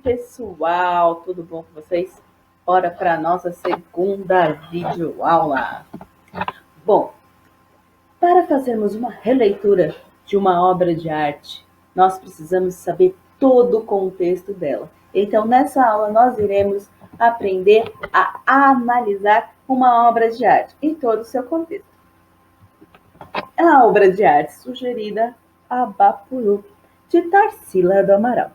pessoal, tudo bom com vocês? Bora para a nossa segunda videoaula. Bom, para fazermos uma releitura de uma obra de arte, nós precisamos saber todo o contexto dela. Então, nessa aula, nós iremos aprender a analisar uma obra de arte em todo o seu contexto. A obra de arte sugerida, Abapuru, de Tarsila do Amaral.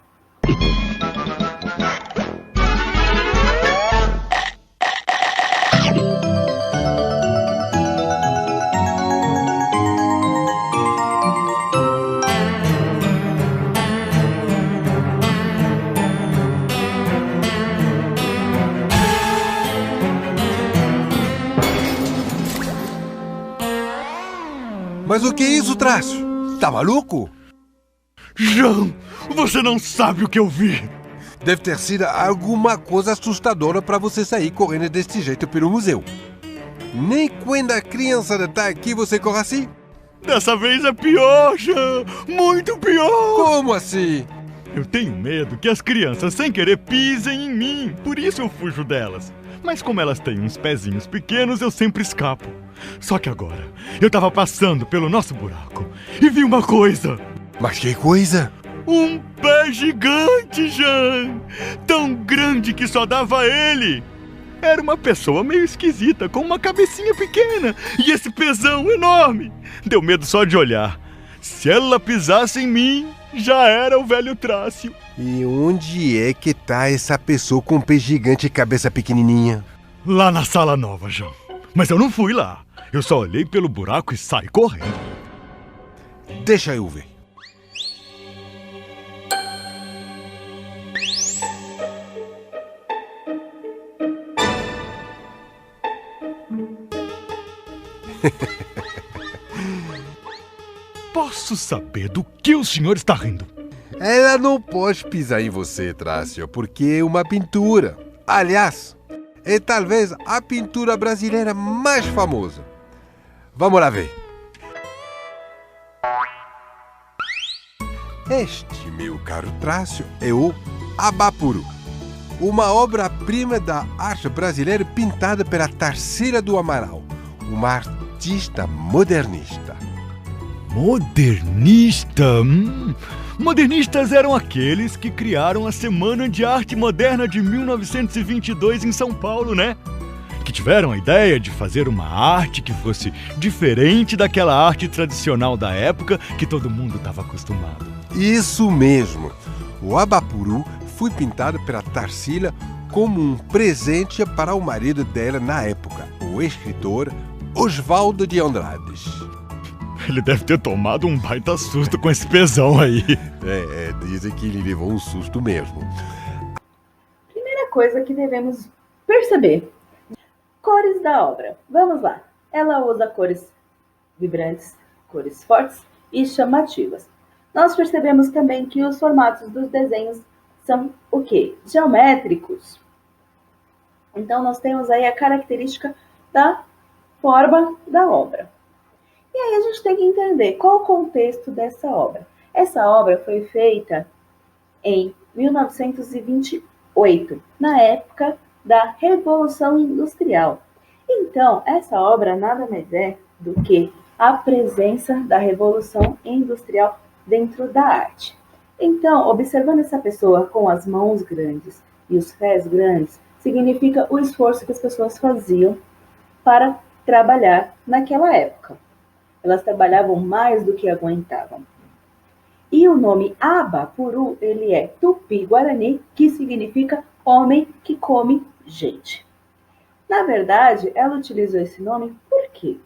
Mas o que é isso, Trácio? Tá maluco? Jean, você não sabe o que eu vi. Deve ter sido alguma coisa assustadora para você sair correndo desse jeito pelo museu. Nem quando a criançada tá aqui você corre assim? Dessa vez é pior, Jean. Muito pior. Como assim? Eu tenho medo que as crianças sem querer pisem em mim. Por isso eu fujo delas. Mas como elas têm uns pezinhos pequenos, eu sempre escapo. Só que agora, eu tava passando pelo nosso buraco e vi uma coisa. Mas que coisa? Um pé gigante, Jean! Tão grande que só dava ele! Era uma pessoa meio esquisita, com uma cabecinha pequena e esse pezão enorme. Deu medo só de olhar. Se ela pisasse em mim, já era o velho Trácio. E onde é que tá essa pessoa com pé gigante e cabeça pequenininha? Lá na sala nova, Jean. Mas eu não fui lá. Eu só olhei pelo buraco e saí correndo. Deixa eu ver. Posso saber do que o senhor está rindo? Ela não pode pisar em você, Trácio, porque é uma pintura. Aliás, é talvez a pintura brasileira mais famosa. Vamos lá ver. Este, meu caro Trácio, é o Abapuru, uma obra-prima da arte brasileira pintada pela Tarsila do Amaral, uma artista modernista. Modernista? Modernistas eram aqueles que criaram a Semana de Arte Moderna de 1922 em São Paulo, né? Que tiveram a ideia de fazer uma arte que fosse diferente daquela arte tradicional da época que todo mundo estava acostumado. Isso mesmo! O Abapuru foi pintado pela Tarsila como um presente para o marido dela na época, o escritor Oswaldo de Andrades. Ele deve ter tomado um baita susto com esse pezão aí. Dizem que ele levou um susto mesmo. Primeira coisa que devemos perceber: cores da obra. Vamos lá. Ela usa cores vibrantes, cores fortes e chamativas. Nós percebemos também que os formatos dos desenhos são o quê? Geométricos. Então, nós temos aí a característica da forma da obra. E aí a gente tem que entender qual o contexto dessa obra. Essa obra foi feita em 1928, na época da Revolução Industrial. Então, essa obra nada mais é do que a presença da Revolução Industrial dentro da arte. Então, observando essa pessoa com as mãos grandes e os pés grandes, significa o esforço que as pessoas faziam para trabalhar naquela época. Elas trabalhavam mais do que aguentavam. E o nome Abapuru, ele é tupi-guarani, que significa homem que come gente. Na verdade, ela utilizou esse nome por quê?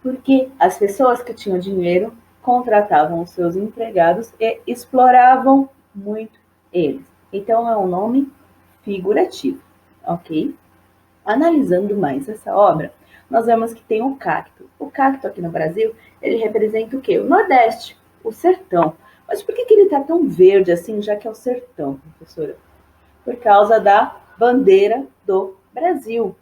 Porque as pessoas que tinham dinheiro contratavam os seus empregados e exploravam muito eles. Então, é um nome figurativo, ok? Analisando mais essa obra, nós vemos que tem o cacto. O cacto aqui no Brasil, ele representa o quê? O Nordeste, o sertão. Mas por que ele está tão verde assim, já que é o sertão, professora? Por causa da bandeira do Brasil.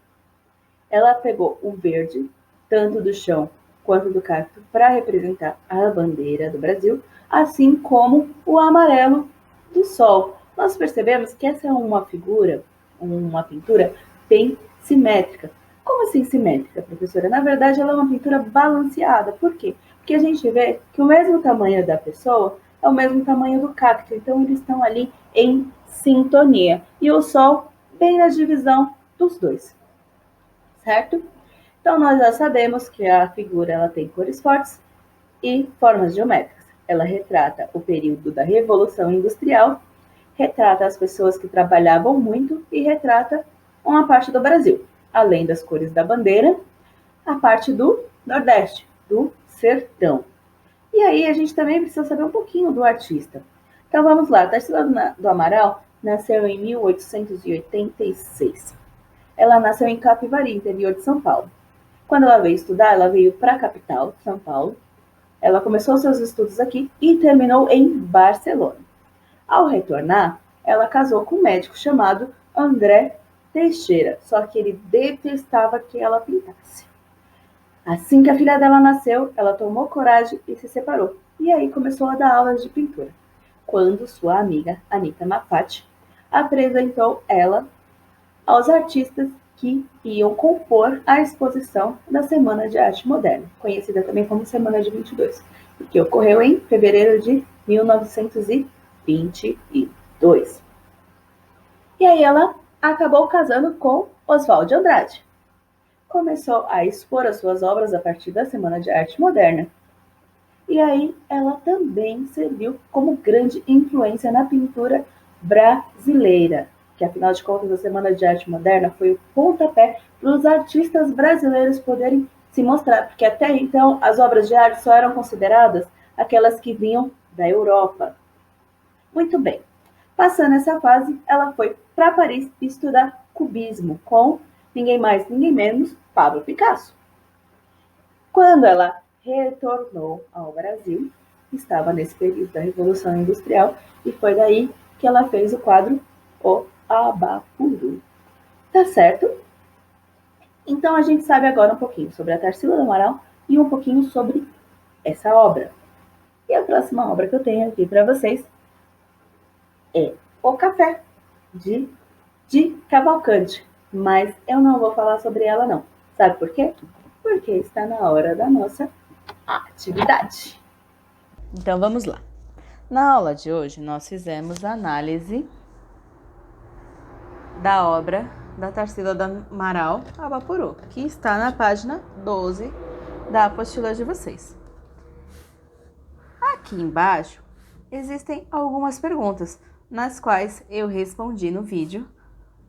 Ela pegou o verde, tanto do chão quanto do cacto, para representar a bandeira do Brasil, assim como o amarelo do sol, nós percebemos que essa é uma figura, uma pintura bem simétrica. Como assim simétrica, professora? Na verdade, ela é uma pintura balanceada. Por quê? Porque a gente vê que o mesmo tamanho da pessoa é o mesmo tamanho do cacto. Então, eles estão ali em sintonia. E o sol bem na divisão dos dois. Certo? Então, nós já sabemos que a figura ela tem cores fortes e formas geométricas. Ela retrata o período da Revolução Industrial, retrata as pessoas que trabalhavam muito e retrata uma parte do Brasil, além das cores da bandeira, a parte do Nordeste, do sertão. E aí a gente também precisa saber um pouquinho do artista. Então vamos lá, Tarsila do Amaral nasceu em 1886. Ela nasceu em Capivari, interior de São Paulo. Quando ela veio estudar, ela veio para a capital, São Paulo. Ela começou seus estudos aqui e terminou em Barcelona. Ao retornar, ela casou com um médico chamado André Teixeira, só que ele detestava que ela pintasse. Assim que a filha dela nasceu, ela tomou coragem e se separou. E aí começou a dar aulas de pintura, quando sua amiga Anita Malfatti apresentou ela aos artistas que iam compor a exposição da Semana de Arte Moderna, conhecida também como Semana de 22, que ocorreu em fevereiro de 1922. E aí ela acabou casando com Oswald de Andrade. Começou a expor as suas obras a partir da Semana de Arte Moderna. E aí ela também serviu como grande influência na pintura brasileira, que afinal de contas a Semana de Arte Moderna foi o pontapé para os artistas brasileiros poderem se mostrar, porque até então as obras de arte só eram consideradas aquelas que vinham da Europa. Muito bem. Passando essa fase, ela foi para Paris estudar cubismo com ninguém mais, ninguém menos, Pablo Picasso. Quando ela retornou ao Brasil, estava nesse período da Revolução Industrial, e foi daí que ela fez o quadro O Abapuru. Tá certo? Então a gente sabe agora um pouquinho sobre a Tarsila do Amaral e um pouquinho sobre essa obra. E a próxima obra que eu tenho aqui para vocês é O Café, de Cavalcante. Mas eu não vou falar sobre ela não. Sabe por quê? Porque está na hora da nossa atividade. Então vamos lá. Na aula de hoje nós fizemos a análise da obra da Tarsila do Amaral Abapuru, que está na página 12 da apostila de vocês. Aqui embaixo existem algumas perguntas, nas quais eu respondi no vídeo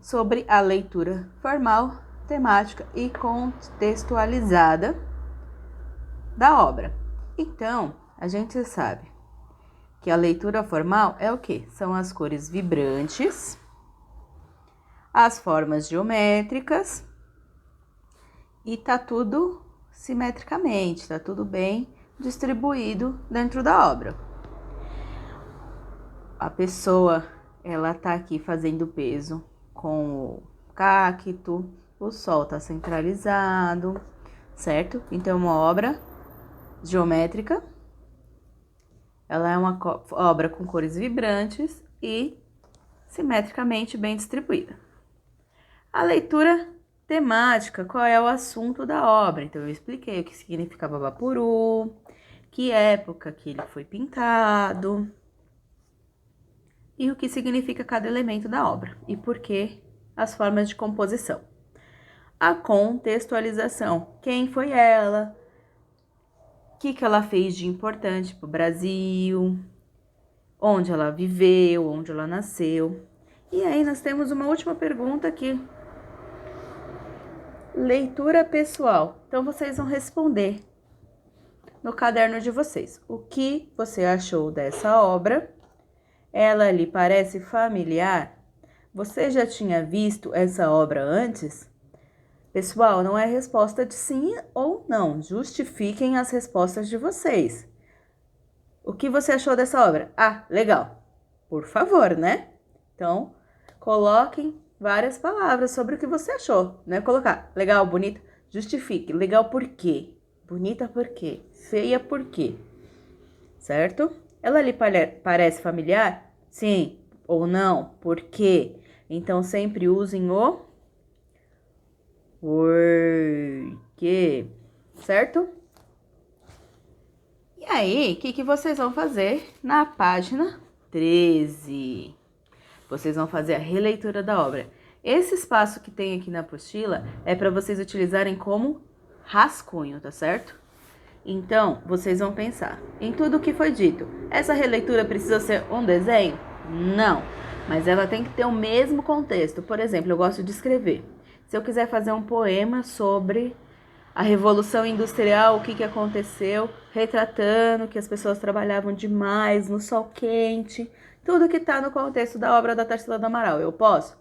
sobre a leitura formal, temática e contextualizada da obra. Então, a gente sabe que a leitura formal é o quê? São as cores vibrantes, as formas geométricas e tá tudo simetricamente, tá tudo bem distribuído dentro da obra. A pessoa, ela tá aqui fazendo peso com o cacto, o sol tá centralizado, certo? Então, uma obra geométrica, ela é uma obra com cores vibrantes e simetricamente bem distribuída. A leitura temática, qual é o assunto da obra? Então, eu expliquei o que significava Abapuru, que época que ele foi pintado e o que significa cada elemento da obra e por que as formas de composição. A contextualização, quem foi ela, o que ela fez de importante para o Brasil, onde ela viveu, onde ela nasceu. E aí nós temos uma última pergunta aqui. Leitura pessoal. Então vocês vão responder no caderno de vocês. O que você achou dessa obra? Ela lhe parece familiar? Você já tinha visto essa obra antes? Pessoal, não é resposta de sim ou não. Justifiquem as respostas de vocês. O que você achou dessa obra? Ah, legal. Por favor, né? Então, coloquem várias palavras sobre o que você achou, né? Colocar legal, bonita, justifique. Legal por quê? Bonita por quê? Feia por quê? Certo? Ela lhe parece familiar? Sim. ou não? Por quê? Então, sempre usem o porquê, certo? E aí, o que vocês vão fazer na página 13? Vocês vão fazer a releitura da obra. Esse espaço que tem aqui na apostila é para vocês utilizarem como rascunho, tá certo? Então, vocês vão pensar em tudo o que foi dito. Essa releitura precisa ser um desenho? Não, mas ela tem que ter o mesmo contexto. Por exemplo, eu gosto de escrever. Se eu quiser fazer um poema sobre a Revolução Industrial, o que aconteceu, retratando que as pessoas trabalhavam demais no sol quente, tudo que está no contexto da obra da Tarsila do Amaral, eu posso?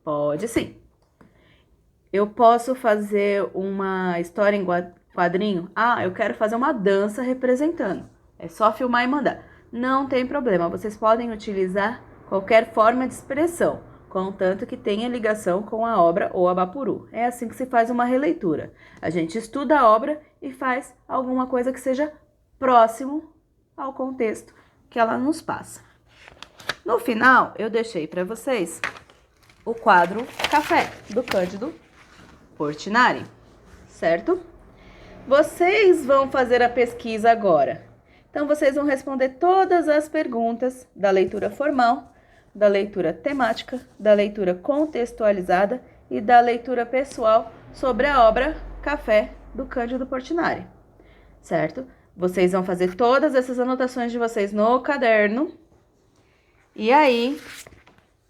Pode sim. Eu posso fazer uma história em quadrinho? Ah, eu quero fazer uma dança representando. É só filmar e mandar. Não tem problema, vocês podem utilizar qualquer forma de expressão, contanto que tenha ligação com a obra ou Abapuru. É assim que se faz uma releitura. A gente estuda a obra e faz alguma coisa que seja próximo ao contexto que ela nos passa. No final, eu deixei para vocês o quadro Café, do Cândido Portinari, certo? Vocês vão fazer a pesquisa agora. Então, vocês vão responder todas as perguntas da leitura formal, da leitura temática, da leitura contextualizada e da leitura pessoal sobre a obra Café, do Cândido Portinari, certo? Vocês vão fazer todas essas anotações de vocês no caderno. E aí,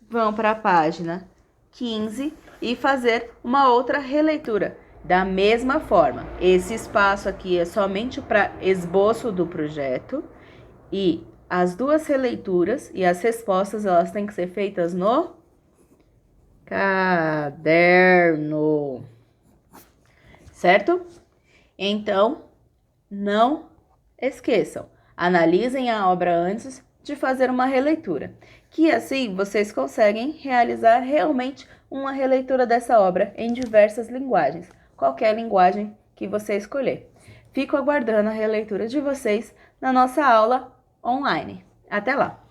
vão para a página 15 e fazer uma outra releitura. Da mesma forma, esse espaço aqui é somente para esboço do projeto e as duas releituras e as respostas, elas têm que ser feitas no caderno, certo? Então, não esqueçam, analisem a obra antes de fazer uma releitura, que assim vocês conseguem realizar realmente uma releitura dessa obra em diversas linguagens, qualquer linguagem que você escolher. Fico aguardando a releitura de vocês na nossa aula online. Até lá!